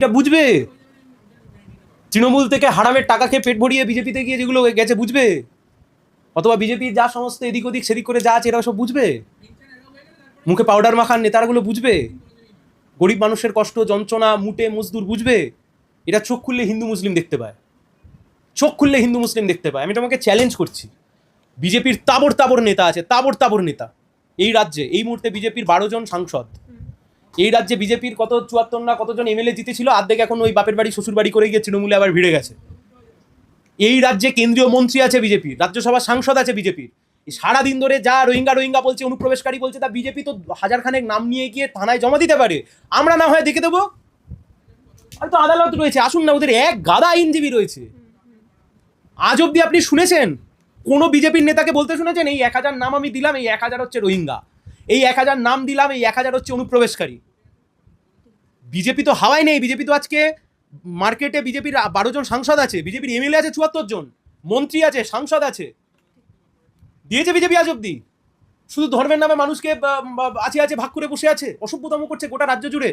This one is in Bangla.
এটা বুঝবে? তৃণমূল থেকে হারামের টাকা খেয়ে পেট ভরিয়ে বিজেপিতে গিয়ে যেগুলো গেছে বুঝবে? অথবা বিজেপির যা সমস্ত এদিক ওদিক সেদিক করে যা আছে এরা সব বুঝবে? মুখে পাউডার মাখান নেতারাগুলো বুঝবে? গরিব মানুষের কষ্ট যন্ত্রণা মুটে মজদুর বুঝবে? এটা চোখ খুললে হিন্দু মুসলিম দেখতে পায়, চোখ খুললে হিন্দু মুসলিম দেখতে পায়। আমি তোমাকে চ্যালেঞ্জ করছি, বিজেপির তাবড় তাবড় নেতা আছে, তাবড় তাবড় নেতা এই রাজ্যে। এই মুহূর্তে বিজেপির 12 জন সাংসদ। এই রাজ্যে বিজেপির কত 74 না কতজন এমএলএ জিতেছিল, অর্ধেক এখন ওই বাপের বাড়ি শ্বশুর বাড়ি করে গিয়ে তৃণমূলে আবার ভিড়ে গেছে। এই রাজ্যে কেন্দ্রীয় মন্ত্রী আছে বিজেপির, রাজ্যসভার সাংসদ আছে বিজেপির। সারাদিন ধরে যা রোহিঙ্গা রোহিঙ্গা বলছে, অনুপ্রবেশকারী বলছে, তা বিজেপি তো হাজারখানেক নাম নিয়ে গিয়ে থানায় জমা দিতে পারে। আমরা না হয় দেখে দেবো, হয়তো আদালত রয়েছে, আসুন না, ওদের এক গাদা আইনজীবী রয়েছে। আজ অব্দি আপনি শুনেছেন কোনো বিজেপির নেতাকে বলতে শুনেছেন এই 1000 নাম আমি দিলাম, এই 1000 হচ্ছে রোহিঙ্গা, এই 1000 নাম দিলাম, এই 1000 হচ্ছে অনুপ্রবেশকারী? বিজেপি তো হাওয়াই নেই। বিজেপি তো আজকে মার্কেটে বিজেপির 12 জন সাংসদ আছে, বিজেপির এমএলএ আছে 74 জন, মন্ত্রী আছে, সাংসদ আছে। দিয়েছে বিজেপি আজ অব্দি? শুধু ধর্মের নামে মানুষকে আছে আছে ভাগ করে বসে আছে, অসভ্যতম করছে গোটা রাজ্য জুড়ে।